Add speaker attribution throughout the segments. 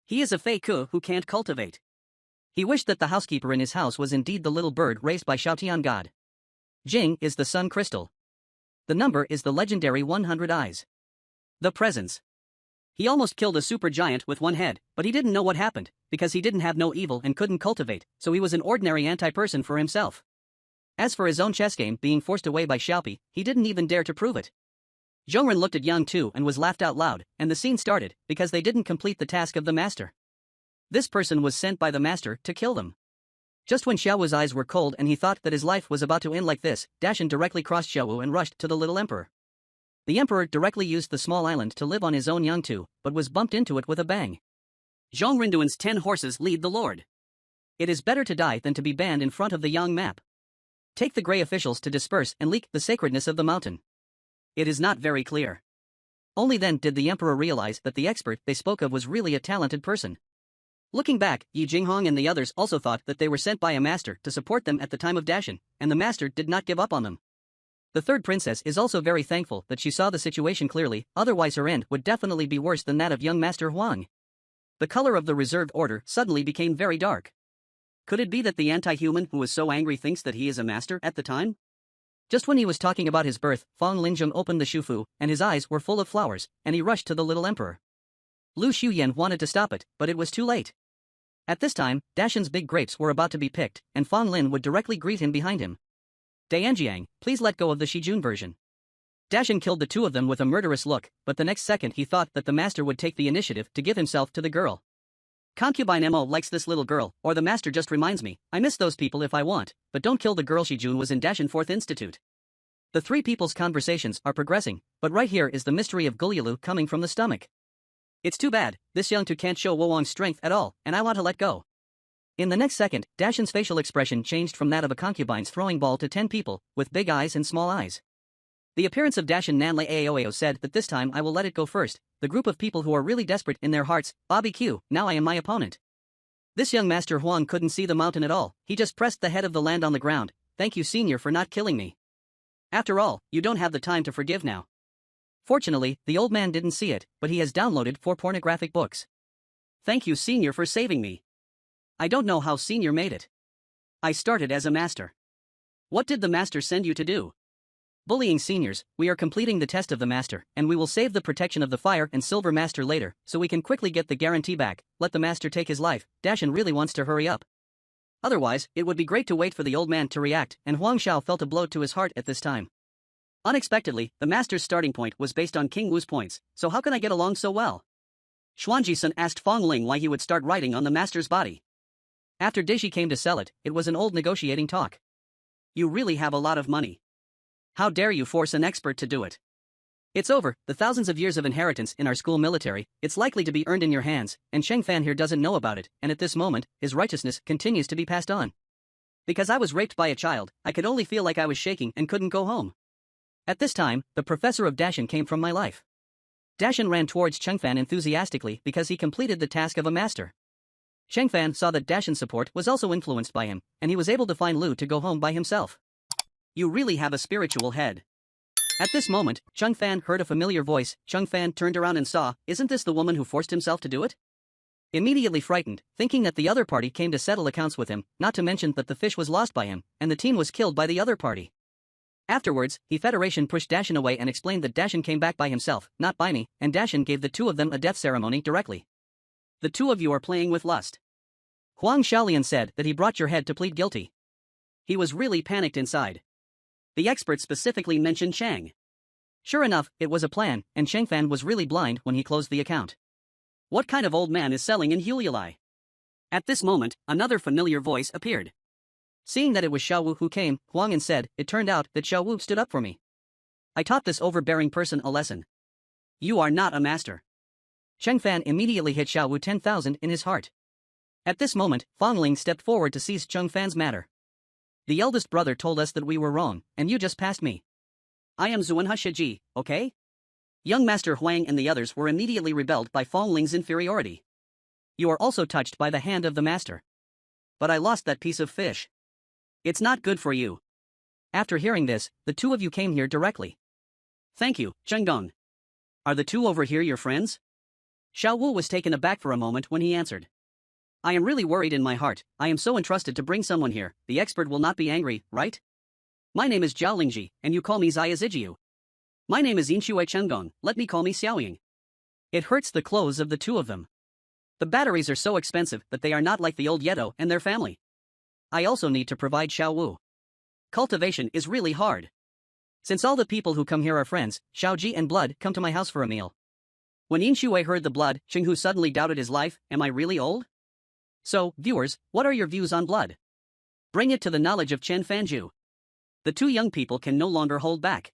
Speaker 1: He is a fei ku who can't cultivate. He wished that the housekeeper in his house was indeed the little bird raised by Tián god. Jing is the sun crystal. The number is the legendary 100 eyes. The presence. He almost killed a super giant with one head, but he didn't know what happened, because he didn't have no evil and couldn't cultivate, so he was an ordinary anti-person for himself. As for his own chess game being forced away by Xiaopi, he didn't even dare to prove it. Zhòng looked at Qiáng too and was laughed out loud, and the scene started, because they didn't complete the task of the master. This person was sent by the master to kill them. Just when Xiaowu's eyes were cold and he thought that his life was about to end like this, Dacian directly crossed Xiaowu and rushed to the little emperor. The emperor directly used the small island to live on his own young too, but was bumped into it with a bang. Zhòng Rinduan's 10 horses lead the lord. It is better to die than to be banned in front of the Qiáng map. Take the grey officials to disperse and leak the sacredness of the mountain. It is not very clear. Only then did the emperor realize that the expert they spoke of was really a talented person. Looking back, Yi Jinghong and the others also thought that they were sent by a master to support them at the time of Dacian, and the master did not give up on them. The third princess is also very thankful that she saw the situation clearly, otherwise her end would definitely be worse than that of young Master Huang. The color of the reserved order suddenly became very dark. Could it be that the anti-human who was so angry thinks that he is a master at the time? Just when he was talking about his birth, Fang Linzheng opened the shufu, and his eyes were full of flowers, and he rushed to the little emperor. Lu Xiuyan wanted to stop it, but it was too late. At this time, Dacian's big grapes were about to be picked, and Fang Lin would directly greet him behind him. Dianjiang, please let go of the Shijun version. Dacian killed the two of them with a murderous look, but the next second he thought that the master would take the initiative to give himself to the girl. Concubine Mo likes this little girl, or the master just reminds me, I miss those people if I want, but don't kill the girl. Shijun was in Dacian 4th Institute. The three people's conversations are progressing, but right here is the mystery of Gulyalu coming from the stomach. It's too bad, this young tu can't show Wowong's strength at all, and I want to let go. In the next second, Dacian's facial expression changed from that of a concubine's throwing ball to 10 people, with big eyes and small eyes. The appearance of Dacian Nanlei Aoao said that this time I will let it go first, the group of people who are really desperate in their hearts, Bobby Q, now I am my opponent. This young Master Huang couldn't see the mountain at all, he just pressed the head of the land on the ground, thank you senior for not killing me. After all, you don't have the time to forgive now. Fortunately, the old man didn't see it, but he has downloaded 4 pornographic books. Thank you senior for saving me. I don't know how senior made it. I started as a master. What did the master send you to do? Bullying seniors, we are completing the test of the master, and we will save the protection of the fire and silver master later, so we can quickly get the guarantee back, let the master take his life, Dacian really wants to hurry up. Otherwise, it would be great to wait for the old man to react, and Huang Xiao felt a blow to his heart at this time. Unexpectedly, the master's starting point was based on King Wu's points, so how can I get along so well? Xuanji-sun asked Fang Ling why he would start writing on the master's body. After Dishi came to sell it, it was an old negotiating talk. You really have a lot of money. How dare you force an expert to do it? It's over, the thousands of years of inheritance in our school military, it's likely to be earned in your hands, and Chen Fan here doesn't know about it, and at this moment, his righteousness continues to be passed on. Because I was raped by a child, I could only feel like I was shaking and couldn't go home. At this time, the professor of Dacian came from my life. Dacian ran towards Chen Fan enthusiastically because he completed the task of a master. Chen Fan saw that Dacian's support was also influenced by him, and he was able to find Lu to go home by himself. You really have a spiritual head. At this moment, Chen Fan heard a familiar voice. Chen Fan turned around and saw, isn't this the woman who forced himself to do it? Immediately frightened, thinking that the other party came to settle accounts with him, not to mention that the fish was lost by him, and the team was killed by the other party. Afterwards, he Federation pushed Dacian away and explained that Dacian came back by himself, not by me, and Dacian gave the two of them a death ceremony directly. The two of you are playing with lust. Huang Xiaolian said that he brought your head to plead guilty. He was really panicked inside. The expert specifically mentioned Qiáng. Sure enough, it was a plan, and Chen Fan was really blind when he closed the account. What kind of old man is selling in Huliali? At this moment, another familiar voice appeared. Seeing that it was Xiaowu who came, Huang'an said, it turned out that Xiaowu stood up for me. I taught this overbearing person a lesson. You are not a master. Chen Fan immediately hit Xiaowu 10,000 in his heart. At this moment, Fang Ling stepped forward to seize Chen Fan's matter. The eldest brother told us that we were wrong, and you just passed me. I am Zuanhe Shiji, okay? Young Master Huang and the others were immediately rebelled by Fang Ling's inferiority. You are also touched by the hand of the master. But I lost that piece of fish. It's not good for you. After hearing this, the two of you came here directly. Thank you, Zheng Gong. Are the two over here your friends? Xiao Wu was taken aback for a moment when he answered. I am really worried in my heart. I am so entrusted to bring someone here. The expert will not be angry, right? My name is Zhao Lingji, and you call me Zaya Zijiu. My name is Inxue Chengong, let me call me Xiaoying. It hurts the clothes of the two of them. The batteries are so expensive that they are not like the old Yeto and their family. I also need to provide Xiao Wu. Cultivation is really hard. Since all the people who come here are friends, Xiaoji and Blood come to my house for a meal. When Inxue heard the Blood, Qinghu suddenly doubted his life. Am I really old? So, viewers, what are your views on Blood? Bring it to the knowledge of Chen Fanju. The two young people can no longer hold back.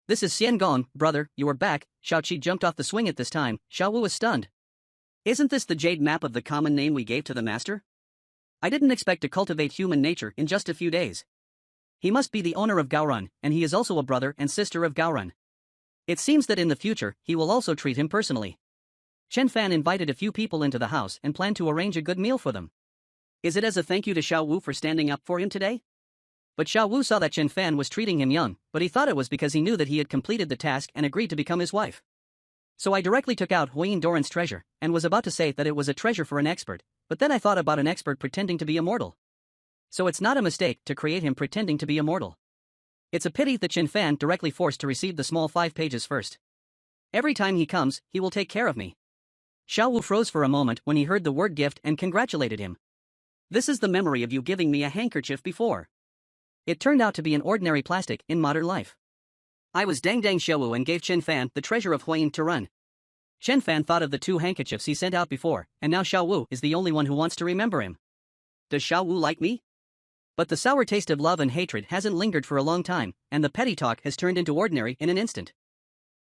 Speaker 1: This is Xian, brother, you are back. Xiaoqi jumped off the swing at this time. Xiao Wu was stunned. Isn't this the jade map of the common name we gave to the master? I didn't expect to cultivate human nature in just a few days. He must be the owner of Gaorun, and he is also a brother and sister of Gaorun. It seems that in the future, he will also treat him personally. Chen Fan invited a few people into the house and planned to arrange a good meal for them. Is it as a thank you to Xiao Wu for standing up for him today? But Xiao Wu saw that Chen Fan was treating him young, but he thought it was because he knew that he had completed the task and agreed to become his wife. So I directly took out Huiying Doran's treasure, and was about to say that it was a treasure for an expert, but then I thought about an expert pretending to be immortal. So it's not a mistake to create him pretending to be immortal. It's a pity that Chen Fan directly forced to receive the small 5 pages first. Every time he comes, he will take care of me. Xiao Wu froze for a moment when he heard the word gift and congratulated him. This is the memory of you giving me a handkerchief before. It turned out to be an ordinary plastic in modern life. I was Dang Xiao Wu and gave Chen Fan the treasure of Huiying Doran. Chen Fan thought of the 2 handkerchiefs he sent out before, and now Xiao Wu is the only one who wants to remember him. Does Xiao Wu like me? But the sour taste of love and hatred hasn't lingered for a long time, and the petty talk has turned into ordinary in an instant.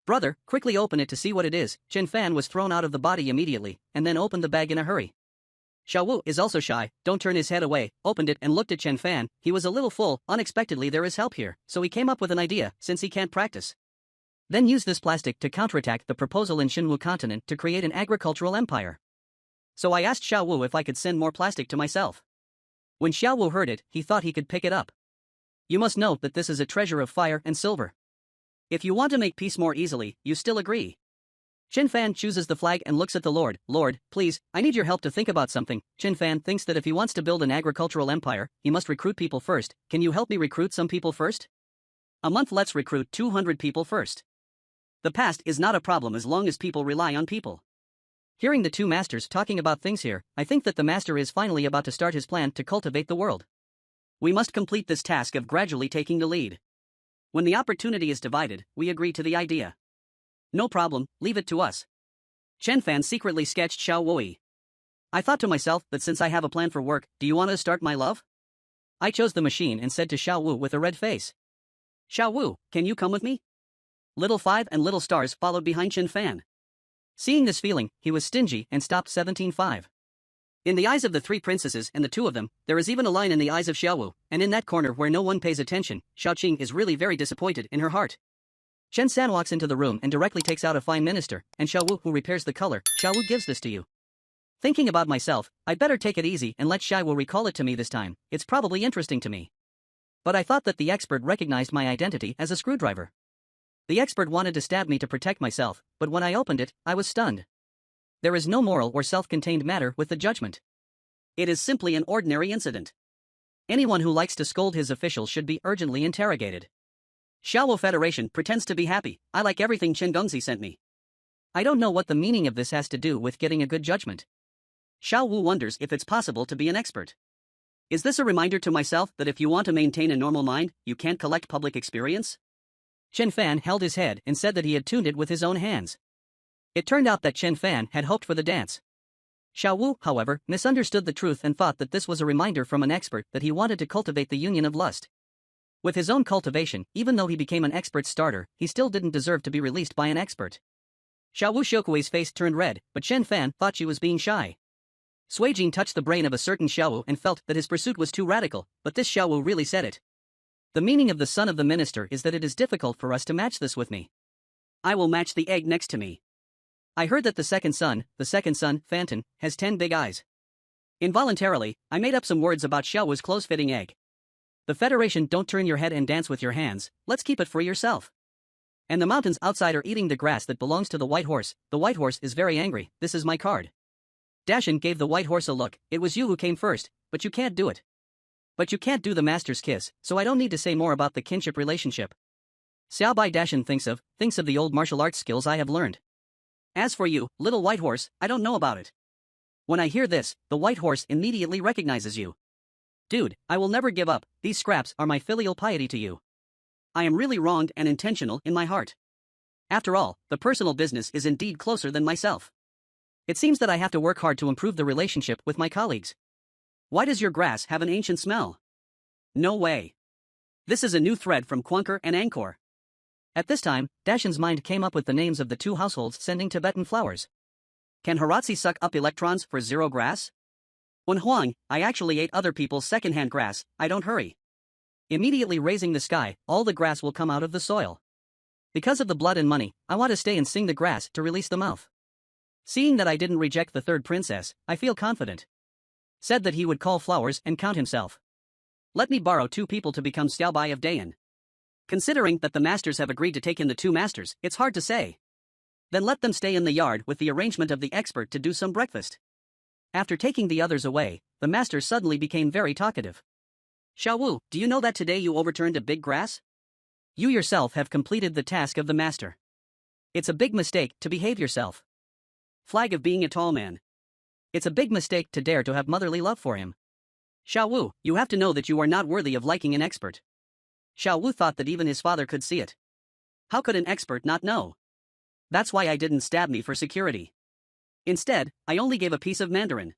Speaker 1: Brother, quickly open it to see what it is. Chen Fan was thrown out of the body immediately, and then opened the bag in a hurry. Xiao Wu is also shy, don't turn his head away, opened it and looked at Chen Fan. He was a little full. Unexpectedly there is help here, so he came up with an idea, since he can't practice. Then use this plastic to counterattack the proposal in Xinwu continent to create an agricultural empire. So I asked Xiao Wu if I could send more plastic to myself. When Xiao Wu heard it, he thought he could pick it up. You must know that this is a treasure of fire and silver. If you want to make peace more easily, you still agree. Chen Fan chooses the flag and looks at the Lord. Lord, please, I need your help to think about something. Chen Fan thinks that if he wants to build an agricultural empire, he must recruit people first. Can you help me recruit some people first? A month. Let's recruit 200 people first. The past is not a problem as long as people rely on people. Hearing the two masters talking about things here, I think that the master is finally about to start his plan to cultivate the world. We must complete this task of gradually taking the lead. When the opportunity is divided, we agree to the idea. No problem, leave it to us. Chen Fan secretly sketched Xiao Wu. I thought to myself that since I have a plan for work, do you want to start, my love? I chose the machine and said to Xiao Wu with a red face. Xiao Wu, can you come with me? Little 5 and little stars followed behind Chen Fan. Seeing this feeling, he was stingy and stopped 17.5. In the eyes of the 3 princesses and the 2 of them, there is even a line in the eyes of Xiao Wu, and in that corner where no one pays attention, Xiaoqing is really very disappointed in her heart. Chen San walks into the room and directly takes out a fine minister, and Xiao Wu who repairs the color. Xiao Wu gives this to you. Thinking about myself, I'd better take it easy and let Xiao Wu recall it to me this time, it's probably interesting to me. But I thought that the expert recognized my identity as a screwdriver. The expert wanted to stab me to protect myself, but when I opened it, I was stunned. There is no moral or self-contained matter with the judgment. It is simply an ordinary incident. Anyone who likes to scold his officials should be urgently interrogated. Xiaowu Federation pretends to be happy. I like everything Chen Gongzi sent me. I don't know what the meaning of this has to do with getting a good judgment. Xiao Wu wonders if it's possible to be an expert. Is this a reminder to myself that if you want to maintain a normal mind, you can't collect public experience? Chen Fan held his head and said that he had tuned it with his own hands. It turned out that Chen Fan had hoped for the dance. Xiao Wu, however, misunderstood the truth and thought that this was a reminder from an expert that he wanted to cultivate the union of lust. With his own cultivation, even though he became an expert starter, he still didn't deserve to be released by an expert. Xiao Wu Shokui's face turned red, but Chen Fan thought she was being shy. Suijin touched the brain of a certain Xiao Wu and felt that his pursuit was too radical, but this Xiao Wu really said it. The meaning of the son of the minister is that it is difficult for us to match this with me. I will match the egg next to me. I heard that the second son, Fanton, has 10 big eyes. Involuntarily, I made up some words about Xiao Wu's close-fitting egg. The Federation don't turn your head and dance with your hands, let's keep it for yourself. And the mountains outside are eating the grass that belongs to the white horse. The white horse is very angry. This is my card. Dashin gave the white horse a look. It was you who came first, but you can't do it. But you can't do the master's kiss, so I don't need to say more about the kinship relationship. Xiaobai Dashin thinks of the old martial arts skills I have learned. As for you, little white horse, I don't know about it. When I hear this, the white horse immediately recognizes you. Dude, I will never give up. These scraps are my filial piety to you. I am really wronged and intentional in my heart. After all, the personal business is indeed closer than myself. It seems that I have to work hard to improve the relationship with my colleagues. Why does your grass have an ancient smell? No way. This is a new thread from Quanker and Angkor. At this time, Dashin's mind came up with the names of the two households sending Tibetan flowers. Can Haratsi suck up electrons for zero grass? When Huang, I actually ate other people's second-hand grass, I don't hurry. Immediately raising the sky, all the grass will come out of the soil. Because of the blood and money, I want to stay and sing the grass to release the mouth. Seeing that I didn't reject the third princess, I feel confident. Said that he would call flowers and count himself. Let me borrow 2 people to become Xiaobai of Dayan. Considering that the masters have agreed to take in the 2 masters, it's hard to say. Then let them stay in the yard with the arrangement of the expert to do some breakfast. After taking the others away, the master suddenly became very talkative. Xiaowu, do you know that today you overturned a big grass? You yourself have completed the task of the master. It's a big mistake to behave yourself. Flag of being a tall man. It's a big mistake to dare to have motherly love for him. Xiaowu, you have to know that you are not worthy of liking an expert. Xiaowu thought that even his father could see it. How could an expert not know? That's why I didn't stab me for security. Instead, I only gave a piece of Mandarin.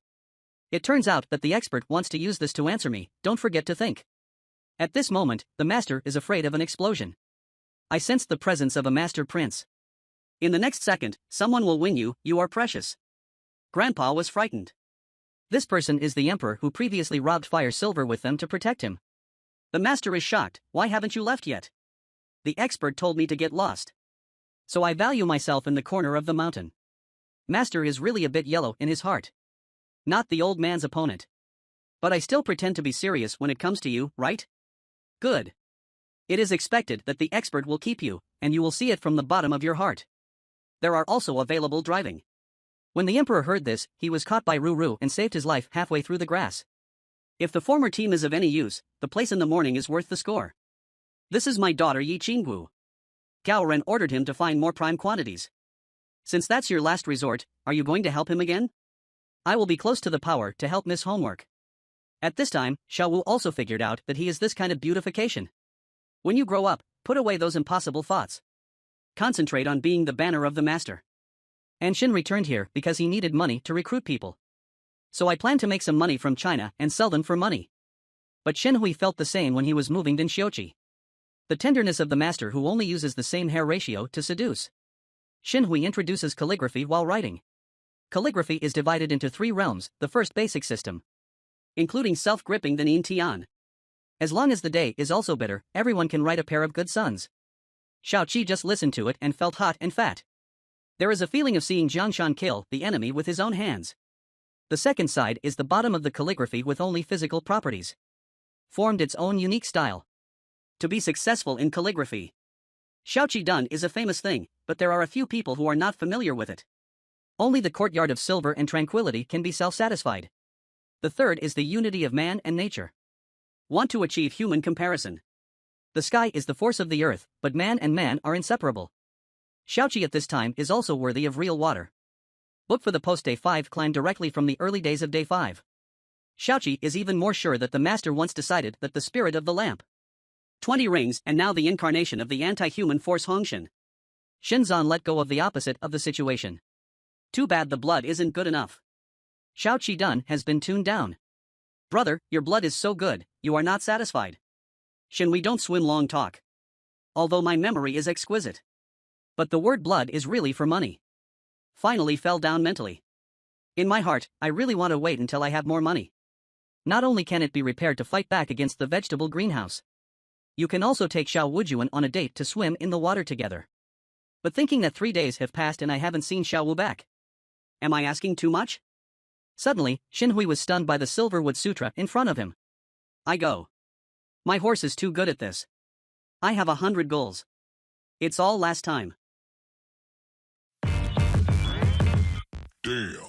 Speaker 1: It turns out that the expert wants to use this to answer me, don't forget to think. At this moment, the master is afraid of an explosion. I sensed the presence of a master prince. In the next second, someone will win you, you are precious. Grandpa was frightened. This person is the emperor who previously robbed Fire Silver with them to protect him. The master is shocked, why haven't you left yet? The expert told me to get lost. So I value myself in the corner of the mountain. Master is really a bit yellow in his heart. Not the old man's opponent. But I still pretend to be serious when it comes to you, right? Good. It is expected that the expert will keep you, and you will see it from the bottom of your heart. There are also available driving. When the emperor heard this, he was caught by Ruru and saved his life halfway through the grass. If the former team is of any use, the place in the morning is worth the score. This is my daughter Yi Qinggu. Gao Ren ordered him to find more prime quantities. Since that's your last resort, are you going to help him again? I will be close to the power to help miss homework. At this time, Xiao Wu also figured out that he is this kind of beautification. When you grow up, put away those impossible thoughts. Concentrate on being the banner of the master. And Xin returned here because he needed money to recruit people. So I planned to make some money from China and sell them for money. But Shen Hui felt the same when he was moving in Xiuqi. The tenderness of the master who only uses the same hair ratio to seduce. Shen Hui introduces calligraphy while writing. Calligraphy is divided into 3 realms, the first basic system. Including self-gripping the Nin Tián. As long as the day is also bitter, everyone can write a pair of good sons. Xiao Qi just listened to it and felt hot and fat. There is a feeling of seeing Jiang Shan kill the enemy with his own hands. The second side is the bottom of the calligraphy with only physical properties. Formed its own unique style. To be successful in calligraphy. Xiao Qi Dun is a famous thing, but there are a few people who are not familiar with it. Only the courtyard of silver and tranquility can be self-satisfied. The third is the unity of man and nature. Want to achieve human comparison. The sky is the force of the earth, but man and man are inseparable. Xiaoqi at this time is also worthy of real water. Book for the post-day 5 climb directly from the early days of day 5. Xiaoqi is even more sure that the master once decided that the spirit of the lamp. 20 rings and now the incarnation of the anti-human force Hongshan. Shenzan let go of the opposite of the situation. Too bad the blood isn't good enough. Xiao Qidun has been tuned down. Brother, your blood is so good, you are not satisfied. Shen, we don't swim long talk. Although my memory is exquisite. But the word blood is really for money. Finally fell down mentally. In my heart, I really want to wait until I have more money. Not only can it be repaired to fight back against the vegetable greenhouse. You can also take Xiao Wujuan on a date to swim in the water together. But thinking that 3 days have passed and I haven't seen Xiao Wu back. Am I asking too much? Suddenly, Xinhui was stunned by the Silverwood Sutra in front of him. I go. My horse is too good at this. I have 100 goals. It's all last time.
Speaker 2: Damn.